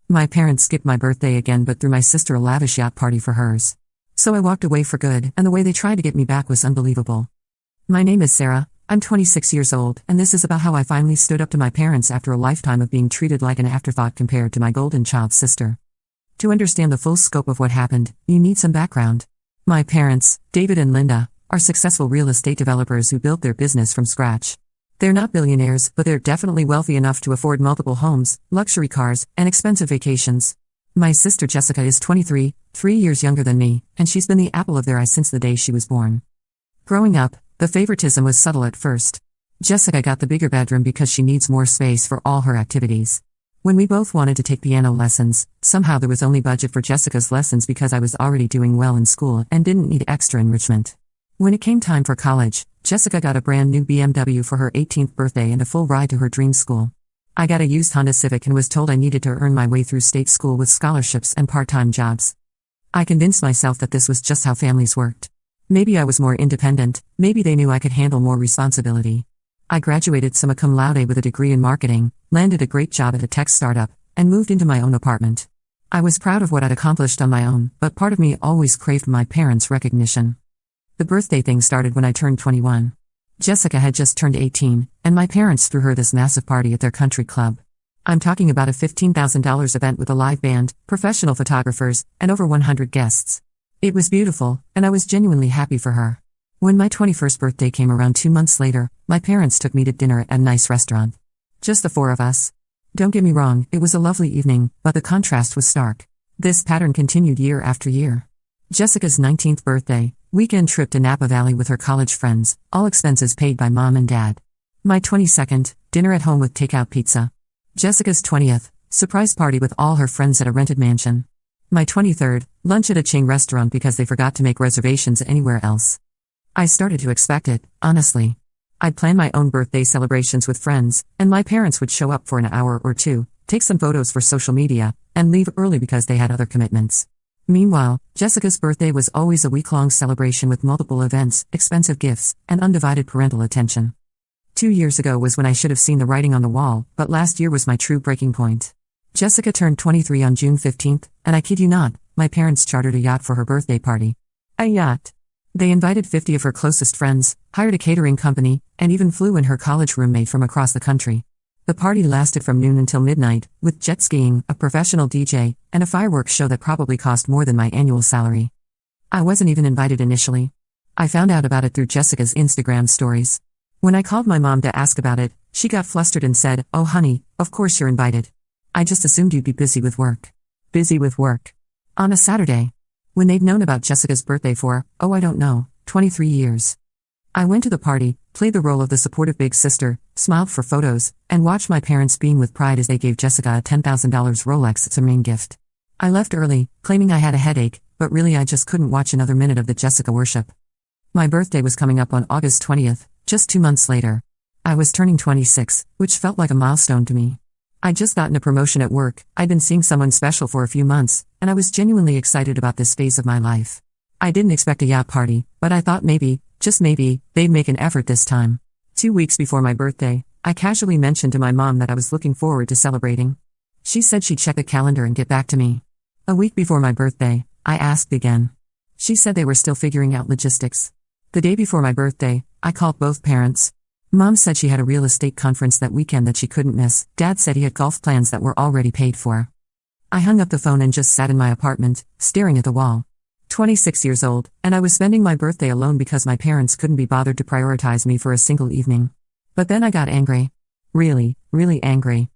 My parents skipped my birthday again but threw my sister a lavish yacht party for hers. So I walked away for good, and the way they tried to get me back was unbelievable. My name is Sarah, I'm 26 years old, and this is about how I finally stood up to my parents after a lifetime of being treated like an afterthought compared to my golden child sister. To understand the full scope of what happened, you need some background. My parents, David and Linda, are successful real estate developers who built their business from scratch. They're not billionaires, but they're definitely wealthy enough to afford multiple homes, luxury cars, and expensive vacations. My sister Jessica is 23, 3 years younger than me, and she's been the apple of their eye since the day she was born. Growing up, the favoritism was subtle at first. Jessica got the bigger bedroom because she needs more space for all her activities. When we both wanted to take piano lessons, somehow there was only budget for Jessica's lessons because I was already doing well in school and didn't need extra enrichment. When it came time for college, Jessica got a brand new BMW for her 18th birthday and a full ride to her dream school. I got a used Honda Civic and was told I needed to earn my way through state school with scholarships and part-time jobs. I convinced myself that this was just how families worked. Maybe I was more independent, maybe they knew I could handle more responsibility. I graduated summa cum laude with a degree in marketing, landed a great job at a tech startup, and moved into my own apartment. I was proud of what I'd accomplished on my own, but part of me always craved my parents' recognition. The birthday thing started when I turned 21. Jessica had just turned 18, and my parents threw her this massive party at their country club. I'm talking about a $15,000 event with a live band, professional photographers, and over 100 guests. It was beautiful, and I was genuinely happy for her. When my 21st birthday came around 2 months later, my parents took me to dinner at a nice restaurant. Just the four of us. Don't get me wrong, it was a lovely evening, but the contrast was stark. This pattern continued year after year. Jessica's 19th birthday, weekend trip to Napa Valley with her college friends, all expenses paid by mom and dad. My 22nd, dinner at home with takeout pizza. Jessica's 20th, surprise party with all her friends at a rented mansion. My 23rd, lunch at a chain restaurant because they forgot to make reservations anywhere else. I started to expect it, honestly. I'd plan my own birthday celebrations with friends, and my parents would show up for an hour or two, take some photos for social media, and leave early because they had other commitments. Meanwhile, Jessica's birthday was always a week-long celebration with multiple events, expensive gifts, and undivided parental attention. 2 years ago was when I should have seen the writing on the wall, but last year was my true breaking point. Jessica turned 23 on June 15th, and I kid you not, my parents chartered a yacht for her birthday party. A yacht. They invited 50 of her closest friends, hired a catering company, and even flew in her college roommate from across the country. The party lasted from noon until midnight, with jet skiing, a professional DJ, and a fireworks show that probably cost more than my annual salary. I wasn't even invited initially. I found out about it through Jessica's Instagram stories. When I called my mom to ask about it, she got flustered and said, "Oh honey, of course you're invited. I just assumed you'd be busy with work." Busy with work. On a Saturday. When they'd known about Jessica's birthday for, I don't know, 23 years. I went to the party, played the role of the supportive big sister, smiled for photos, and watched my parents beam with pride as they gave Jessica a $10,000 Rolex as a main gift. I left early, claiming I had a headache, but really I just couldn't watch another minute of the Jessica worship. My birthday was coming up on August 20th, just 2 months later. I was turning 26, which felt like a milestone to me. I'd just gotten a promotion at work, I'd been seeing someone special for a few months, and I was genuinely excited about this phase of my life. I didn't expect a yacht party, but I thought maybe, just maybe, they'd make an effort this time. 2 weeks before my birthday, I casually mentioned to my mom that I was looking forward to celebrating. She said she'd check the calendar and get back to me. A week before my birthday, I asked again. She said they were still figuring out logistics. The day before my birthday, I called both parents. Mom said she had a real estate conference that weekend that she couldn't miss. Dad said he had golf plans that were already paid for. I hung up the phone and just sat in my apartment, staring at the wall. 26 years old, and I was spending my birthday alone because my parents couldn't be bothered to prioritize me for a single evening. But then I got angry. Really, really angry.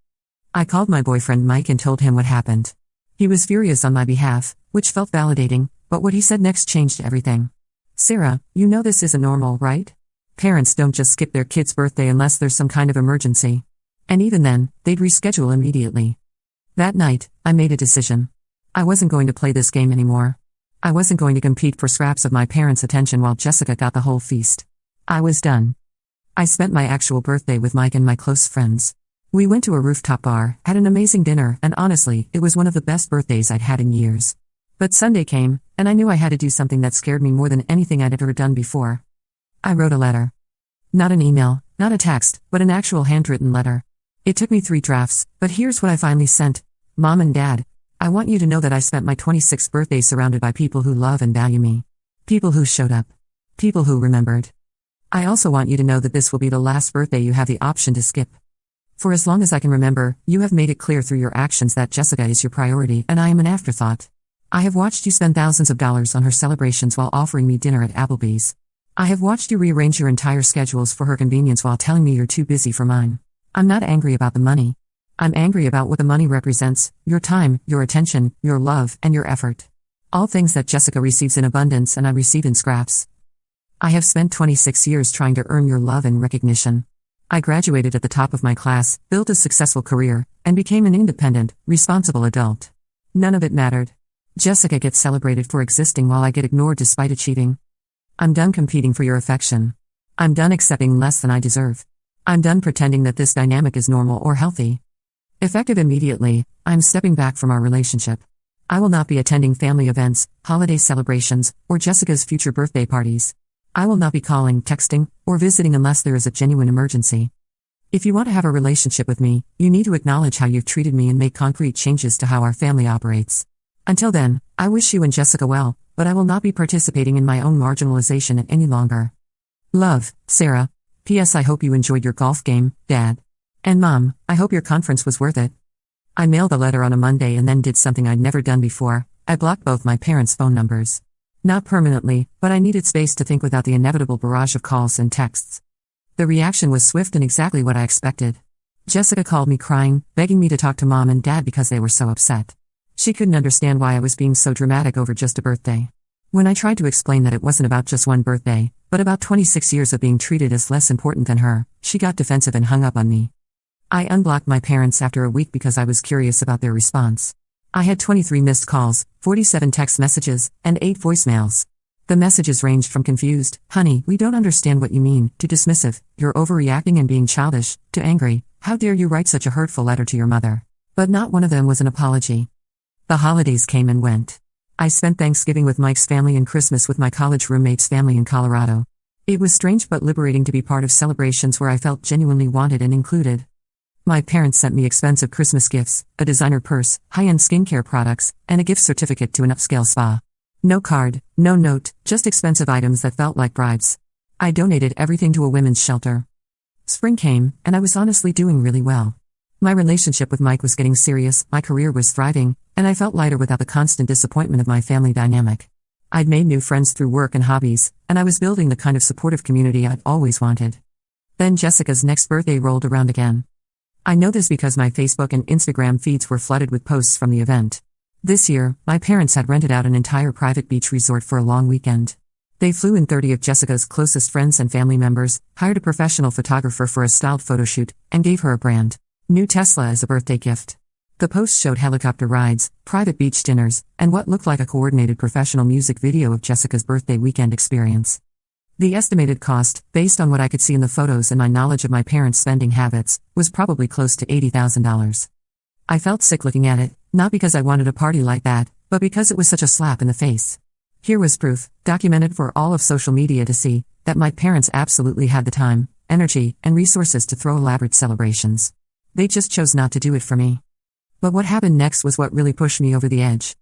I called my boyfriend Mike and told him what happened. He was furious on my behalf, which felt validating, but what he said next changed everything. "Sarah, you know this isn't normal, right? Parents don't just skip their kid's birthday unless there's some kind of emergency. And even then, they'd reschedule immediately." That night, I made a decision. I wasn't going to play this game anymore. I wasn't going to compete for scraps of my parents' attention while Jessica got the whole feast. I was done. I spent my actual birthday with Mike and my close friends. We went to a rooftop bar, had an amazing dinner, and honestly, it was one of the best birthdays I'd had in years. But Sunday came, and I knew I had to do something that scared me more than anything I'd ever done before. I wrote a letter. Not an email, not a text, but an actual handwritten letter. It took me 3 drafts, but here's what I finally sent. Mom and Dad, I want you to know that I spent my 26th birthday surrounded by people who love and value me. People who showed up. People who remembered. I also want you to know that this will be the last birthday you have the option to skip. For as long as I can remember, you have made it clear through your actions that Jessica is your priority and I am an afterthought. I have watched you spend thousands of dollars on her celebrations while offering me dinner at Applebee's. I have watched you rearrange your entire schedules for her convenience while telling me you're too busy for mine. I'm not angry about the money. I'm angry about what the money represents: your time, your attention, your love, and your effort. All things that Jessica receives in abundance and I receive in scraps. I have spent 26 years trying to earn your love and recognition. I graduated at the top of my class, built a successful career, and became an independent, responsible adult. None of it mattered. Jessica gets celebrated for existing while I get ignored despite achieving. I'm done competing for your affection. I'm done accepting less than I deserve. I'm done pretending that this dynamic is normal or healthy. Effective immediately, I'm stepping back from our relationship. I will not be attending family events, holiday celebrations, or Jessica's future birthday parties. I will not be calling, texting, or visiting unless there is a genuine emergency. If you want to have a relationship with me, you need to acknowledge how you've treated me and make concrete changes to how our family operates. Until then, I wish you and Jessica well, but I will not be participating in my own marginalization any longer. Love, Sarah. P.S. I hope you enjoyed your golf game, Dad. And Mom, I hope your conference was worth it. I mailed the letter on a Monday and then did something I'd never done before. I blocked both my parents' phone numbers. Not permanently, but I needed space to think without the inevitable barrage of calls and texts. The reaction was swift and exactly what I expected. Jessica called me crying, begging me to talk to Mom and Dad because they were so upset. She couldn't understand why I was being so dramatic over just a birthday. When I tried to explain that it wasn't about just one birthday, but about 26 years of being treated as less important than her, she got defensive and hung up on me. I unblocked my parents after a week because I was curious about their response. I had 23 missed calls, 47 text messages, and 8 voicemails. The messages ranged from confused, "Honey, we don't understand what you mean," to dismissive, "You're overreacting and being childish," to angry, "How dare you write such a hurtful letter to your mother?" But not one of them was an apology. The holidays came and went. I spent Thanksgiving with Mike's family and Christmas with my college roommate's family in Colorado. It was strange but liberating to be part of celebrations where I felt genuinely wanted and included. My parents sent me expensive Christmas gifts, a designer purse, high-end skincare products, and a gift certificate to an upscale spa. No card, no note, just expensive items that felt like bribes. I donated everything to a women's shelter. Spring came, and I was honestly doing really well. My relationship with Mike was getting serious, my career was thriving, and I felt lighter without the constant disappointment of my family dynamic. I'd made new friends through work and hobbies, and I was building the kind of supportive community I'd always wanted. Then Jessica's next birthday rolled around again. I know this because my Facebook and Instagram feeds were flooded with posts from the event. This year, my parents had rented out an entire private beach resort for a long weekend. They flew in 30 of Jessica's closest friends and family members, hired a professional photographer for a styled photo shoot, and gave her a brand new Tesla as a birthday gift. The post showed helicopter rides, private beach dinners, and what looked like a coordinated professional music video of Jessica's birthday weekend experience. The estimated cost, based on what I could see in the photos and my knowledge of my parents' spending habits, was probably close to $80,000. I felt sick looking at it, not because I wanted a party like that, but because it was such a slap in the face. Here was proof, documented for all of social media to see, that my parents absolutely had the time, energy, and resources to throw elaborate celebrations. They just chose not to do it for me. But what happened next was what really pushed me over the edge.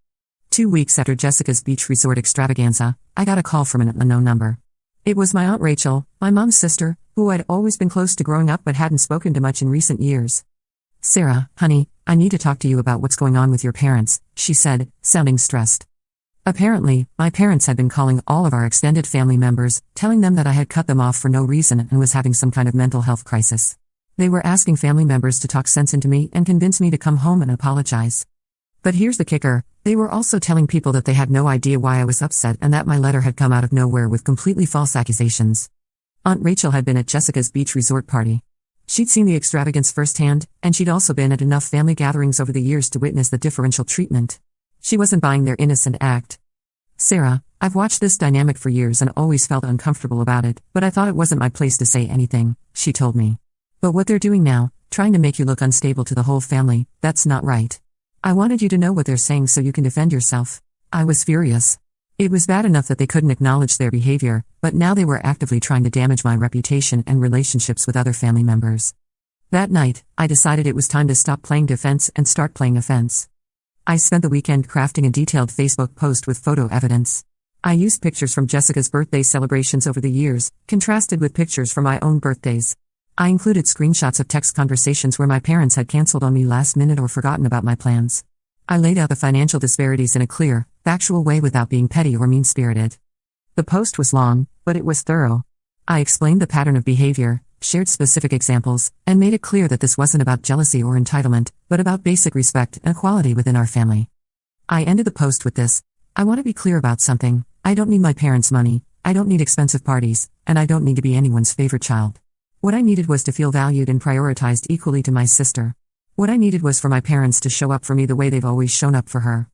2 weeks after Jessica's beach resort extravaganza, I got a call from an unknown number. It was my Aunt Rachel, my mom's sister, who I'd always been close to growing up but hadn't spoken to much in recent years. "Sarah, honey, I need to talk to you about what's going on with your parents," she said, sounding stressed. Apparently, my parents had been calling all of our extended family members, telling them that I had cut them off for no reason and was having some kind of mental health crisis. They were asking family members to talk sense into me and convince me to come home and apologize. But here's the kicker, they were also telling people that they had no idea why I was upset and that my letter had come out of nowhere with completely false accusations. Aunt Rachel had been at Jessica's beach resort party. She'd seen the extravagance firsthand, and she'd also been at enough family gatherings over the years to witness the differential treatment. She wasn't buying their innocent act. "Sarah, I've watched this dynamic for years and always felt uncomfortable about it, but I thought it wasn't my place to say anything," she told me. "But what they're doing now, trying to make you look unstable to the whole family, that's not right. I wanted you to know what they're saying so you can defend yourself." I was furious. It was bad enough that they couldn't acknowledge their behavior, but now they were actively trying to damage my reputation and relationships with other family members. That night, I decided it was time to stop playing defense and start playing offense. I spent the weekend crafting a detailed Facebook post with photo evidence. I used pictures from Jessica's birthday celebrations over the years, contrasted with pictures from my own birthdays. I included screenshots of text conversations where my parents had canceled on me last minute or forgotten about my plans. I laid out the financial disparities in a clear, factual way without being petty or mean-spirited. The post was long, but it was thorough. I explained the pattern of behavior, shared specific examples, and made it clear that this wasn't about jealousy or entitlement, but about basic respect and equality within our family. I ended the post with this: I want to be clear about something. I don't need my parents' money, I don't need expensive parties, and I don't need to be anyone's favorite child. What I needed was to feel valued and prioritized equally to my sister. What I needed was for my parents to show up for me the way they've always shown up for her.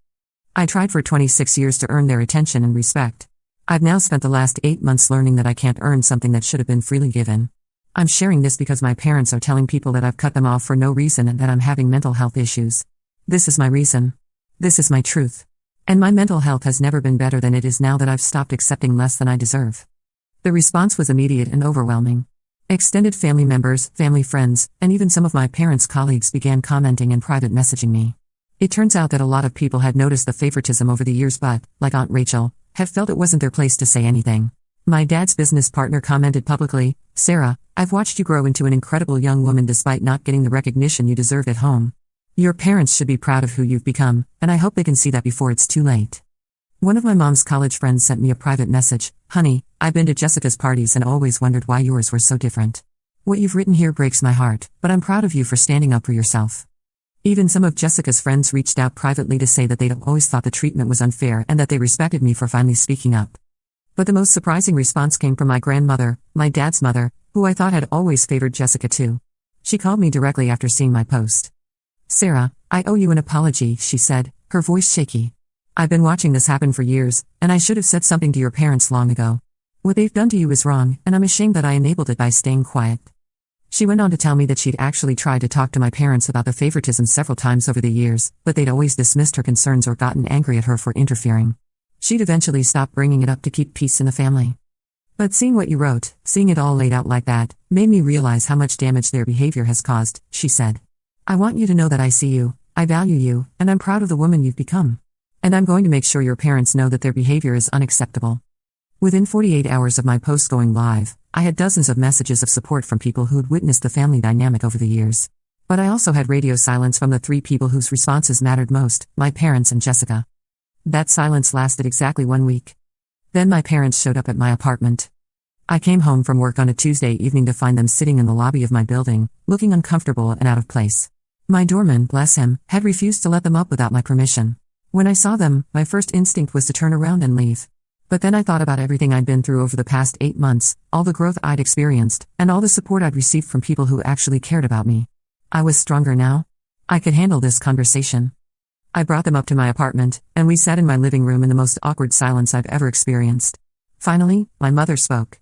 I tried for 26 years to earn their attention and respect. I've now spent the last 8 months learning that I can't earn something that should have been freely given. I'm sharing this because my parents are telling people that I've cut them off for no reason and that I'm having mental health issues. This is my reason. This is my truth. And my mental health has never been better than it is now that I've stopped accepting less than I deserve. The response was immediate and overwhelming. Extended family members, family friends, and even some of my parents' colleagues began commenting and private messaging me. It turns out that a lot of people had noticed the favoritism over the years but, like Aunt Rachel, have felt it wasn't their place to say anything. My dad's business partner commented publicly, "Sarah, I've watched you grow into an incredible young woman despite not getting the recognition you deserve at home. Your parents should be proud of who you've become, and I hope they can see that before it's too late." One of my mom's college friends sent me a private message: "Honey, I've been to Jessica's parties and always wondered why yours were so different. What you've written here breaks my heart, but I'm proud of you for standing up for yourself." Even some of Jessica's friends reached out privately to say that they'd always thought the treatment was unfair and that they respected me for finally speaking up. But the most surprising response came from my grandmother, my dad's mother, who I thought had always favored Jessica too. She called me directly after seeing my post. "Sarah, I owe you an apology," she said, her voice shaky. "I've been watching this happen for years, and I should have said something to your parents long ago. What they've done to you is wrong, and I'm ashamed that I enabled it by staying quiet." She went on to tell me that she'd actually tried to talk to my parents about the favoritism several times over the years, but they'd always dismissed her concerns or gotten angry at her for interfering. She'd eventually stopped bringing it up to keep peace in the family. "But seeing what you wrote, seeing it all laid out like that, made me realize how much damage their behavior has caused," she said. "I want you to know that I see you, I value you, and I'm proud of the woman you've become. And I'm going to make sure your parents know that their behavior is unacceptable." Within 48 hours of my post going live, I had dozens of messages of support from people who'd witnessed the family dynamic over the years. But I also had radio silence from the 3 people whose responses mattered most: my parents and Jessica. That silence lasted exactly 1 week. Then my parents showed up at my apartment. I came home from work on a Tuesday evening to find them sitting in the lobby of my building, looking uncomfortable and out of place. My doorman, bless him, had refused to let them up without my permission. When I saw them, my first instinct was to turn around and leave. But then I thought about everything I'd been through over the past 8 months, all the growth I'd experienced, and all the support I'd received from people who actually cared about me. I was stronger now. I could handle this conversation. I brought them up to my apartment, and we sat in my living room in the most awkward silence I've ever experienced. Finally, my mother spoke.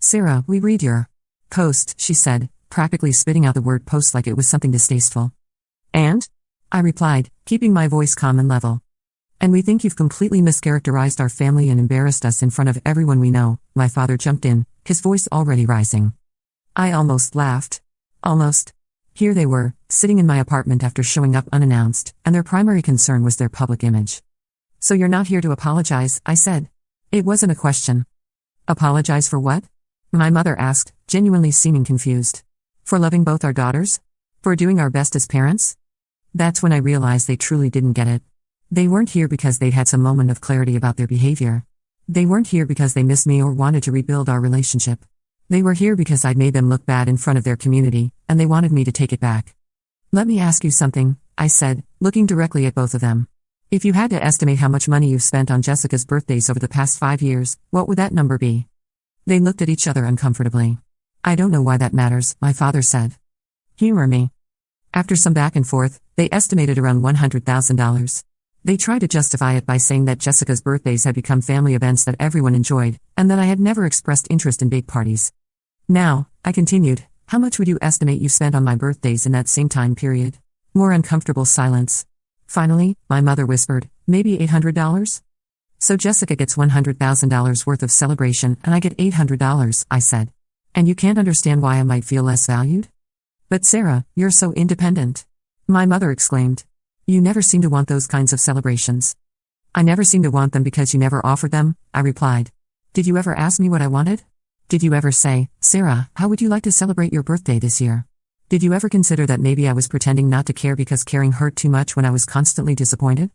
"Sarah, we read your post," she said, practically spitting out the word post like it was something distasteful. "And?" I replied, keeping my voice calm and level. "And we think you've completely mischaracterized our family and embarrassed us in front of everyone we know," my father jumped in, his voice already rising. I almost laughed. Almost. Here they were, sitting in my apartment after showing up unannounced, and their primary concern was their public image. "So you're not here to apologize," I said. It wasn't a question. "Apologize for what?" my mother asked, genuinely seeming confused. "For loving both our daughters? For doing our best as parents?" That's when I realized they truly didn't get it. They weren't here because they'd had some moment of clarity about their behavior. They weren't here because they missed me or wanted to rebuild our relationship. They were here because I'd made them look bad in front of their community, and they wanted me to take it back. "Let me ask you something," I said, looking directly at both of them. "If you had to estimate how much money you've spent on Jessica's birthdays over the past 5 years, what would that number be?" They looked at each other uncomfortably. "I don't know why that matters," my father said. "Humor me." After some back and forth, they estimated around $100,000. They tried to justify it by saying that Jessica's birthdays had become family events that everyone enjoyed, and that I had never expressed interest in big parties. "Now," I continued, "how much would you estimate you spent on my birthdays in that same time period?" More uncomfortable silence. Finally, my mother whispered, "Maybe $800? "So Jessica gets $100,000 worth of celebration and I get $800, I said. "And you can't understand why I might feel less valued?" But Sarah, you're so independent. My mother exclaimed. You never seem to want those kinds of celebrations. I never seem to want them because you never offered them, I replied. Did you ever ask me what I wanted? Did you ever say, Sarah, how would you like to celebrate your birthday this year? Did you ever consider that maybe I was pretending not to care because caring hurt too much when I was constantly disappointed?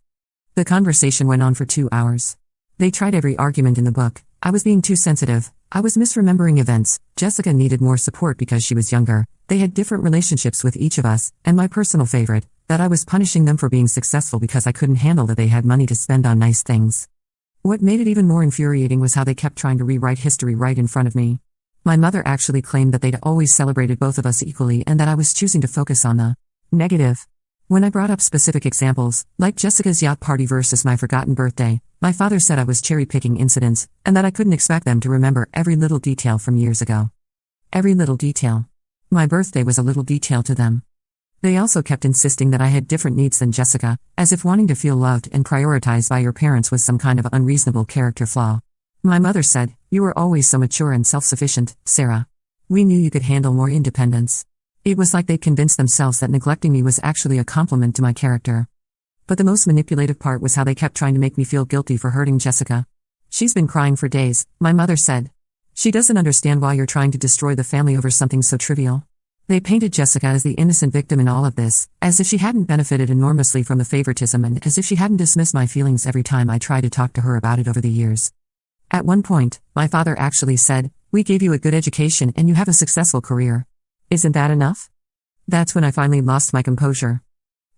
The conversation went on for 2 hours. They tried every argument in the book. I was being too sensitive. I was misremembering events. Jessica needed more support because she was younger. They had different relationships with each of us, and my personal favorite, that I was punishing them for being successful because I couldn't handle that they had money to spend on nice things. What made it even more infuriating was how they kept trying to rewrite history right in front of me. My mother actually claimed that they'd always celebrated both of us equally and that I was choosing to focus on the negative. When I brought up specific examples, like Jessica's yacht party versus my forgotten birthday, my father said I was cherry-picking incidents, and that I couldn't expect them to remember every little detail from years ago. Every little detail. My birthday was a little detail to them. They also kept insisting that I had different needs than Jessica, as if wanting to feel loved and prioritized by your parents was some kind of unreasonable character flaw. My mother said, you were always so mature and self-sufficient, Sarah. We knew you could handle more independence. It was like they'd convinced themselves that neglecting me was actually a compliment to my character. But the most manipulative part was how they kept trying to make me feel guilty for hurting Jessica. She's been crying for days, my mother said. She doesn't understand why you're trying to destroy the family over something so trivial. They painted Jessica as the innocent victim in all of this, as if she hadn't benefited enormously from the favoritism and as if she hadn't dismissed my feelings every time I tried to talk to her about it over the years. At one point, my father actually said, we gave you a good education and you have a successful career. Isn't that enough? That's when I finally lost my composure.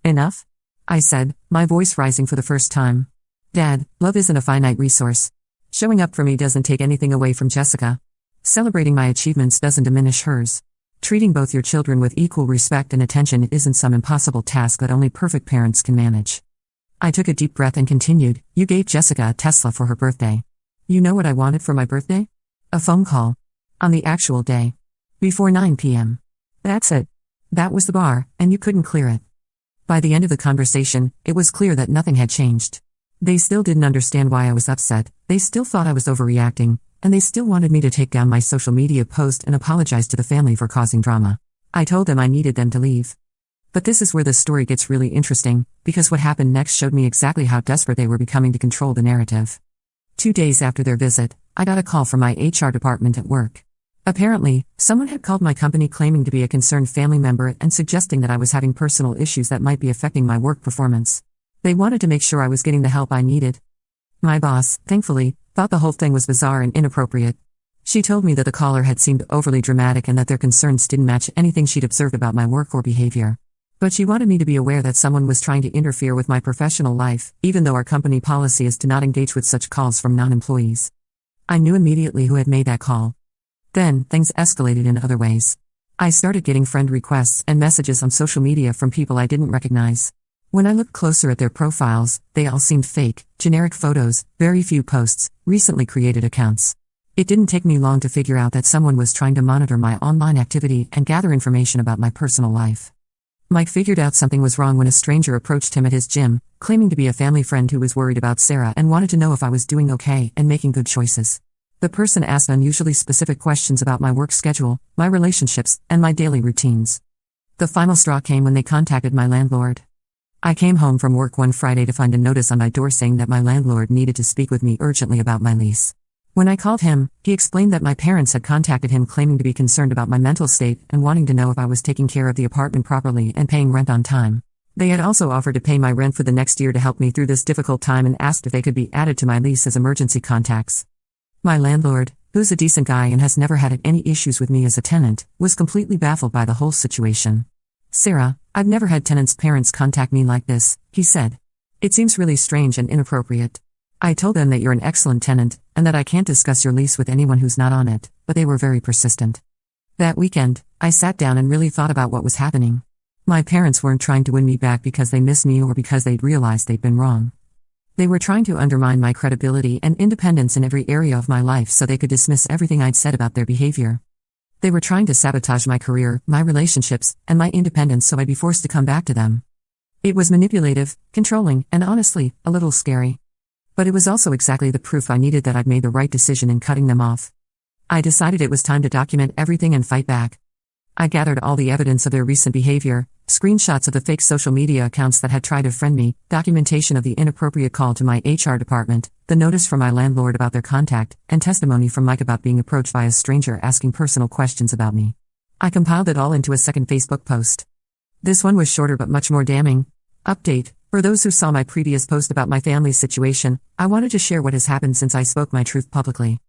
Enough? I said, my voice rising for the first time. Dad, love isn't a finite resource. Showing up for me doesn't take anything away from Jessica. Celebrating my achievements doesn't diminish hers. Treating both your children with equal respect and attention isn't some impossible task that only perfect parents can manage. I took a deep breath and continued, you gave Jessica a Tesla for her birthday. You know what I wanted for my birthday? A phone call. On the actual day. Before 9 p.m. That's it. That was the bar, and you couldn't clear it. By the end of the conversation, it was clear that nothing had changed. They still didn't understand why I was upset, they still thought I was overreacting, and they still wanted me to take down my social media post and apologize to the family for causing drama. I told them I needed them to leave. But this is where the story gets really interesting, because what happened next showed me exactly how desperate they were becoming to control the narrative. 2 days after their visit, I got a call from my HR department at work. Apparently, someone had called my company claiming to be a concerned family member and suggesting that I was having personal issues that might be affecting my work performance. They wanted to make sure I was getting the help I needed. My boss, thankfully, thought the whole thing was bizarre and inappropriate. She told me that the caller had seemed overly dramatic and that their concerns didn't match anything she'd observed about my work or behavior. But she wanted me to be aware that someone was trying to interfere with my professional life, even though our company policy is to not engage with such calls from non-employees. I knew immediately who had made that call. Then, things escalated in other ways. I started getting friend requests and messages on social media from people I didn't recognize. When I looked closer at their profiles, they all seemed fake, generic photos, very few posts, recently created accounts. It didn't take me long to figure out that someone was trying to monitor my online activity and gather information about my personal life. Mike figured out something was wrong when a stranger approached him at his gym, claiming to be a family friend who was worried about Sarah and wanted to know if I was doing okay and making good choices. The person asked unusually specific questions about my work schedule, my relationships, and my daily routines. The final straw came when they contacted my landlord. I came home from work one Friday to find a notice on my door saying that my landlord needed to speak with me urgently about my lease. When I called him, he explained that my parents had contacted him claiming to be concerned about my mental state and wanting to know if I was taking care of the apartment properly and paying rent on time. They had also offered to pay my rent for the next year to help me through this difficult time and asked if they could be added to my lease as emergency contacts. My landlord, who's a decent guy and has never had any issues with me as a tenant, was completely baffled by the whole situation. Sarah, I've never had tenants' parents contact me like this, he said. It seems really strange and inappropriate. I told them that you're an excellent tenant, and that I can't discuss your lease with anyone who's not on it, but they were very persistent. That weekend, I sat down and really thought about what was happening. My parents weren't trying to win me back because they miss me or because they'd realized they'd been wrong. They were trying to undermine my credibility and independence in every area of my life so they could dismiss everything I'd said about their behavior. They were trying to sabotage my career, my relationships, and my independence so I'd be forced to come back to them. It was manipulative, controlling, and honestly, a little scary. But it was also exactly the proof I needed that I'd made the right decision in cutting them off. I decided it was time to document everything and fight back. I gathered all the evidence of their recent behavior, screenshots of the fake social media accounts that had tried to friend me, documentation of the inappropriate call to my HR department, the notice from my landlord about their contact, and testimony from Mike about being approached by a stranger asking personal questions about me. I compiled it all into a second Facebook post. This one was shorter but much more damning. Update: for those who saw my previous post about my family's situation, I wanted to share what has happened since I spoke my truth publicly.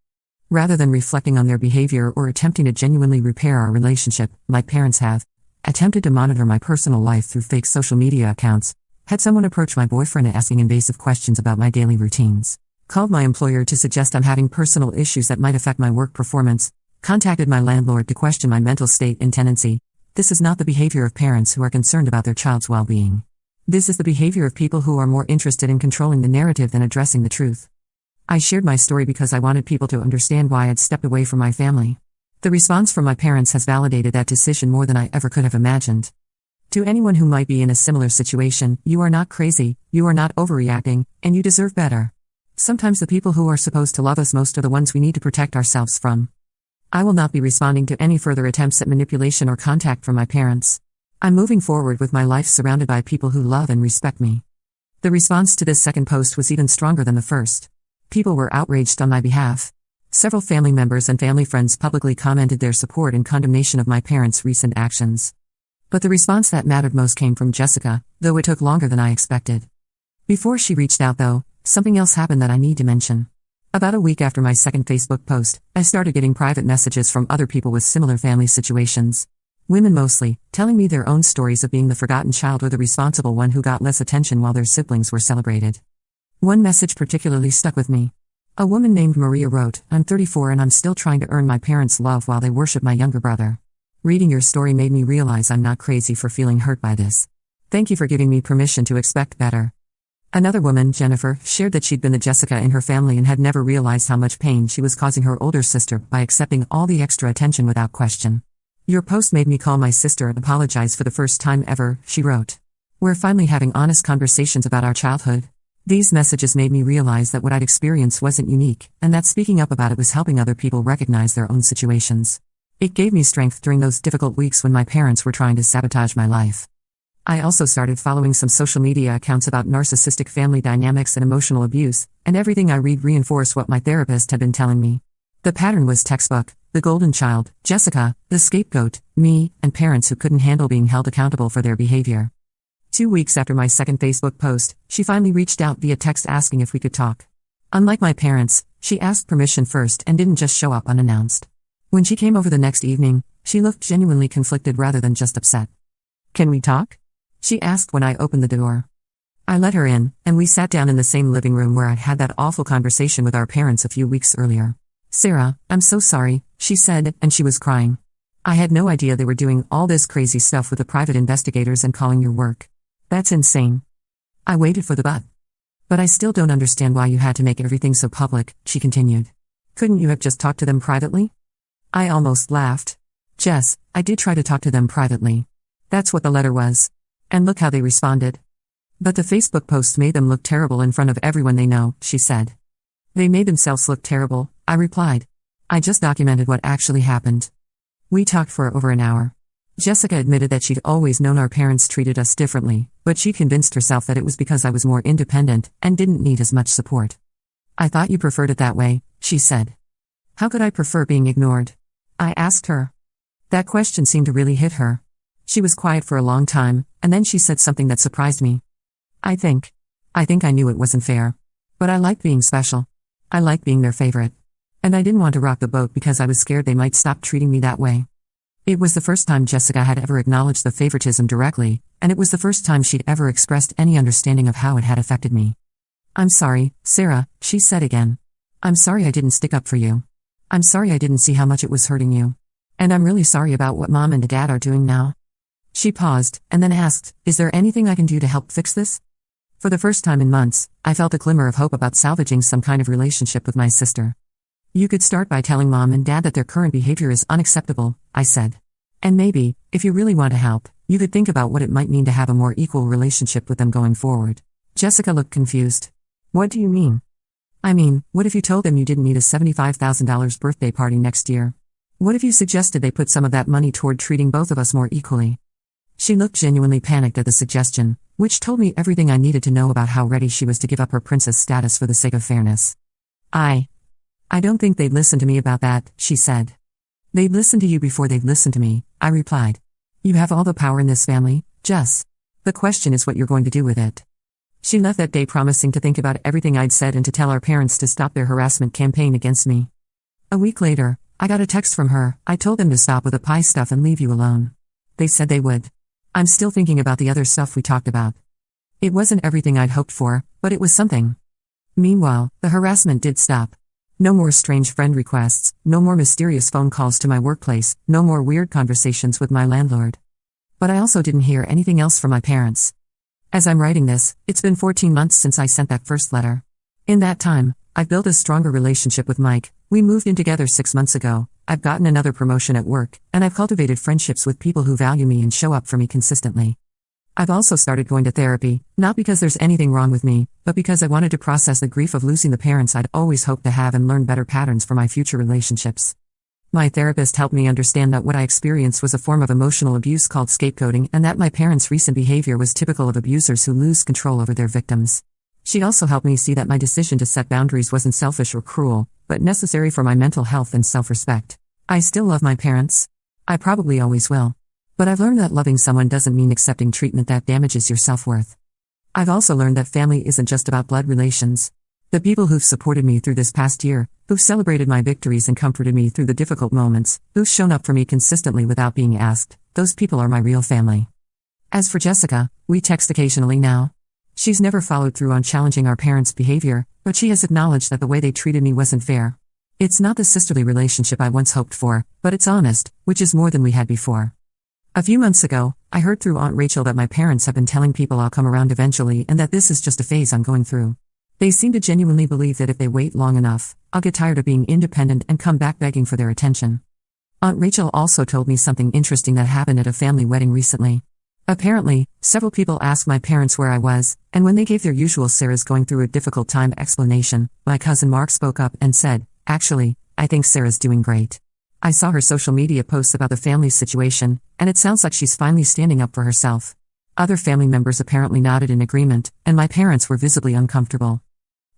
Rather than reflecting on their behavior or attempting to genuinely repair our relationship, my parents have attempted to monitor my personal life through fake social media accounts, had someone approach my boyfriend asking invasive questions about my daily routines, called my employer to suggest I'm having personal issues that might affect my work performance, contacted my landlord to question my mental state and tenancy. This is not the behavior of parents who are concerned about their child's well-being. This is the behavior of people who are more interested in controlling the narrative than addressing the truth. I shared my story because I wanted people to understand why I'd stepped away from my family. The response from my parents has validated that decision more than I ever could have imagined. To anyone who might be in a similar situation, you are not crazy, you are not overreacting, and you deserve better. Sometimes the people who are supposed to love us most are the ones we need to protect ourselves from. I will not be responding to any further attempts at manipulation or contact from my parents. I'm moving forward with my life surrounded by people who love and respect me. The response to this second post was even stronger than the first. People were outraged on my behalf. Several family members and family friends publicly commented their support and condemnation of my parents' recent actions. But the response that mattered most came from Jessica, though it took longer than I expected. Before she reached out though, something else happened that I need to mention. About a week after my second Facebook post, I started getting private messages from other people with similar family situations. Women mostly, telling me their own stories of being the forgotten child or the responsible one who got less attention while their siblings were celebrated. One message particularly stuck with me. A woman named Maria wrote, "I'm 34 and I'm still trying to earn my parents' love while they worship my younger brother. Reading your story made me realize I'm not crazy for feeling hurt by this. Thank you for giving me permission to expect better." Another woman, Jennifer, shared that she'd been the Jessica in her family and had never realized how much pain she was causing her older sister by accepting all the extra attention without question. "Your post made me call my sister and apologize for the first time ever," she wrote. "We're finally having honest conversations about our childhood. These messages made me realize that what I'd experienced wasn't unique, and that speaking up about it was helping other people recognize their own situations. It gave me strength during those difficult weeks when my parents were trying to sabotage my life." I also started following some social media accounts about narcissistic family dynamics and emotional abuse, and everything I read reinforced what my therapist had been telling me. The pattern was textbook: the golden child, Jessica, the scapegoat, me, and parents who couldn't handle being held accountable for their behavior. 2 weeks after my second Facebook post, she finally reached out via text asking if we could talk. Unlike my parents, she asked permission first and didn't just show up unannounced. When she came over the next evening, she looked genuinely conflicted rather than just upset. "Can we talk?" she asked when I opened the door. I let her in, and we sat down in the same living room where I'd had that awful conversation with our parents a few weeks earlier. "Sarah, I'm so sorry," she said, and she was crying. "I had no idea they were doing all this crazy stuff with the private investigators and calling your work. That's insane." I waited for the but I still don't understand why you had to make everything so public," she continued. "Couldn't you have just talked to them privately?" I almost laughed. "Jess, I did try to talk to them privately. That's what the letter was. And look how they responded." "But the Facebook posts made them look terrible in front of everyone they know," she said. "They made themselves look terrible," I replied. "I just documented what actually happened." We talked for over an hour. Jessica admitted that she'd always known our parents treated us differently, but she convinced herself that it was because I was more independent and didn't need as much support. "I thought you preferred it that way," she said. "How could I prefer being ignored?" I asked her. That question seemed to really hit her. She was quiet for a long time, and then she said something that surprised me. I think I knew it wasn't fair. But I liked being special. I liked being their favorite. And I didn't want to rock the boat because I was scared they might stop treating me that way." It was the first time Jessica had ever acknowledged the favoritism directly, and it was the first time she'd ever expressed any understanding of how it had affected me. "I'm sorry, Sarah," she said again. "I'm sorry I didn't stick up for you. I'm sorry I didn't see how much it was hurting you. And I'm really sorry about what Mom and Dad are doing now." She paused, and then asked, "Is there anything I can do to help fix this?" For the first time in months, I felt a glimmer of hope about salvaging some kind of relationship with my sister. "You could start by telling Mom and Dad that their current behavior is unacceptable," I said. "And maybe, if you really want to help, you could think about what it might mean to have a more equal relationship with them going forward." Jessica looked confused. "What do you mean?" "I mean, what if you told them you didn't need a $75,000 birthday party next year? What if you suggested they put some of that money toward treating both of us more equally? She looked genuinely panicked at the suggestion, which told me everything I needed to know about how ready she was to give up her princess status for the sake of fairness. I don't think they'd listen to me about that, she said. They'd listen to you before they'd listen to me, I replied. You have all the power in this family, Jess. The question is what you're going to do with it. She left that day promising to think about everything I'd said and to tell our parents to stop their harassment campaign against me. A week later, I got a text from her. I told them to stop with the pie stuff and leave you alone. They said they would. I'm still thinking about the other stuff we talked about. It wasn't everything I'd hoped for, but it was something. Meanwhile, the harassment did stop. No more strange friend requests, no more mysterious phone calls to my workplace, no more weird conversations with my landlord. But I also didn't hear anything else from my parents. As I'm writing this, it's been 14 months since I sent that first letter. In that time, I've built a stronger relationship with Mike. We moved in together 6 months ago, I've gotten another promotion at work, and I've cultivated friendships with people who value me and show up for me consistently. I've also started going to therapy, not because there's anything wrong with me, but because I wanted to process the grief of losing the parents I'd always hoped to have and learn better patterns for my future relationships. My therapist helped me understand that what I experienced was a form of emotional abuse called scapegoating and that my parents' recent behavior was typical of abusers who lose control over their victims. She also helped me see that my decision to set boundaries wasn't selfish or cruel, but necessary for my mental health and self-respect. I still love my parents. I probably always will. But I've learned that loving someone doesn't mean accepting treatment that damages your self-worth. I've also learned that family isn't just about blood relations. The people who've supported me through this past year, who've celebrated my victories and comforted me through the difficult moments, who've shown up for me consistently without being asked, those people are my real family. As for Jessica, we text occasionally now. She's never followed through on challenging our parents' behavior, but she has acknowledged that the way they treated me wasn't fair. It's not the sisterly relationship I once hoped for, but it's honest, which is more than we had before. A few months ago, I heard through Aunt Rachel that my parents have been telling people I'll come around eventually and that this is just a phase I'm going through. They seem to genuinely believe that if they wait long enough, I'll get tired of being independent and come back begging for their attention. Aunt Rachel also told me something interesting that happened at a family wedding recently. Apparently, several people asked my parents where I was, and when they gave their usual Sarah's going through a difficult time explanation, my cousin Mark spoke up and said, "Actually, I think Sarah's doing great. I saw her social media posts about the family's situation, and it sounds like she's finally standing up for herself." Other family members apparently nodded in agreement, and my parents were visibly uncomfortable.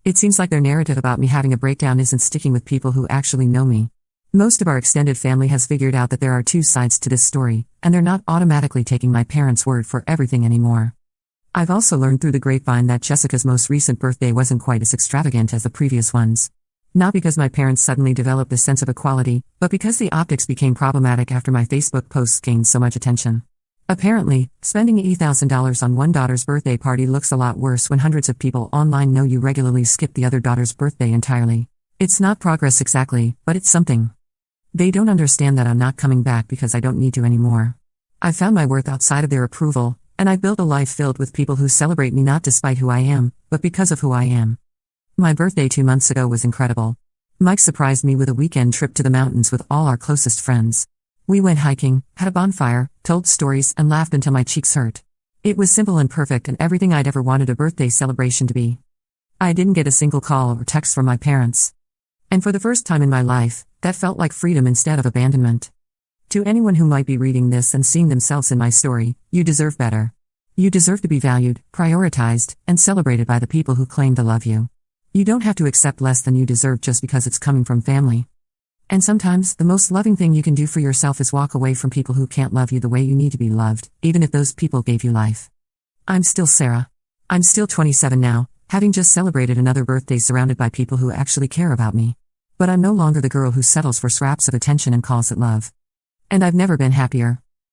It seems like their narrative about me having a breakdown isn't sticking with people who actually know me. Most of our extended family has figured out that there are two sides to this story, and they're not automatically taking my parents' word for everything anymore. I've also learned through the grapevine that Jessica's most recent birthday wasn't quite as extravagant as the previous ones. Not because my parents suddenly developed a sense of equality, but because the optics became problematic after my Facebook posts gained so much attention. Apparently, spending $80,000 on one daughter's birthday party looks a lot worse when hundreds of people online know you regularly skip the other daughter's birthday entirely. It's not progress exactly, but it's something. They don't understand that I'm not coming back because I don't need to anymore. I've found my worth outside of their approval, and I've built a life filled with people who celebrate me not despite who I am, but because of who I am. My birthday 2 months ago was incredible. Mike surprised me with a weekend trip to the mountains with all our closest friends. We went hiking, had a bonfire, told stories, and laughed until my cheeks hurt. It was simple and perfect and everything I'd ever wanted a birthday celebration to be. I didn't get a single call or text from my parents. And for the first time in my life, that felt like freedom instead of abandonment. To anyone who might be reading this and seeing themselves in my story, you deserve better. You deserve to be valued, prioritized, and celebrated by the people who claim to love you. You don't have to accept less than you deserve just because it's coming from family. And sometimes, the most loving thing you can do for yourself is walk away from people who can't love you the way you need to be loved, even if those people gave you life. I'm still Sarah. I'm still 27 now, having just celebrated another birthday surrounded by people who actually care about me. But I'm no longer the girl who settles for scraps of attention and calls it love. And I've never been happier.